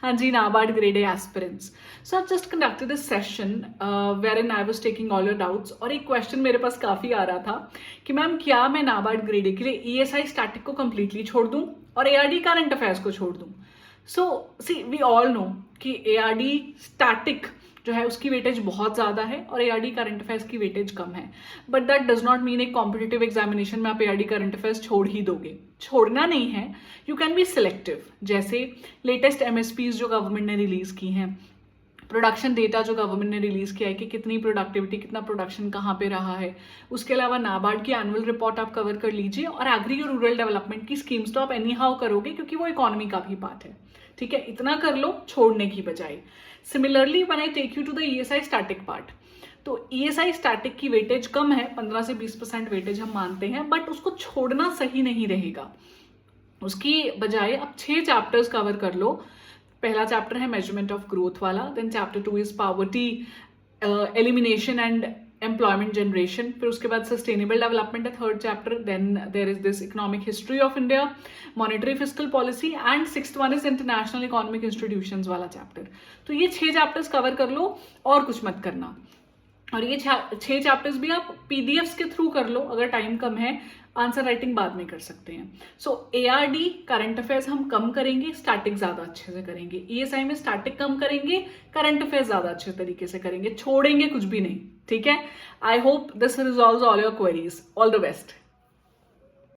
Hanji NABARD grade A aspirants. So I've just conducted this session wherein I was taking all your doubts. और एक question मेरे पास काफ़ी आ रहा था कि मैम क्या मैं नाबार्ड ग्रेड ए के लिए ESI स्टैटिक को कम्प्लीटली छोड़ दूँ और ARD करंट अफेयर्स को छोड़ दूँ. सो सी वी ऑल नो कि ARD स्टैटिक जो है उसकी वेटेज बहुत ज़्यादा है और ARD करंट अफेयर्स की वेटेज कम है. But that does not mean एक कॉम्पिटिटिव एग्जामिनेशन में आप ARD करंट अफेयर्स छोड़ ही दोगे. छोड़ना नहीं है, यू कैन बी सिलेक्टिव. जैसे लेटेस्ट MSPs जो गवर्नमेंट ने रिलीज की हैं, प्रोडक्शन डेटा जो गवर्नमेंट ने रिलीज किया है कि कितनी प्रोडक्टिविटी, कितना प्रोडक्शन कहाँ पे रहा है. उसके अलावा नाबार्ड की एनुअल रिपोर्ट आप कवर कर लीजिए और एग्री और रूरल डेवलपमेंट की स्कीम्स तो आप एनी हाउ करोगे क्योंकि वो इकोनॉमी का भी पार्ट है. ठीक है, इतना कर लो छोड़ने की बजाय. Similarly when I take you to the ESI static part, तो ESI स्टैटिक की वेटेज कम है, 15 से 20% वेटेज हम मानते हैं, बट उसको छोड़ना सही नहीं रहेगा. उसकी बजाय आप 6 चैप्टर्स कवर कर लो. पहला चैप्टर है मेजरमेंट ऑफ ग्रोथ वाला, then chapter 2 is poverty elimination and employment generation, फिर उसके बाद सस्टेनेबल डेवलपमेंट है third chapter, then there is this economic history of India, monetary fiscal policy and sixth one is international economic institutions वाला chapter. तो ये 6 chapters cover कर लो और कुछ मत करना. और ये 6 चैप्टर्स भी आप PDFs के थ्रू कर लो अगर टाइम कम है, आंसर राइटिंग बाद में कर सकते हैं. सो ARD करंट अफेयर्स हम कम करेंगे, स्टैटिक ज्यादा अच्छे से करेंगे. ESI में स्टैटिक कम करेंगे, करंट अफेयर्स ज्यादा अच्छे तरीके से करेंगे, छोड़ेंगे कुछ भी नहीं. ठीक है, I hope this resolves all your queries. All the best.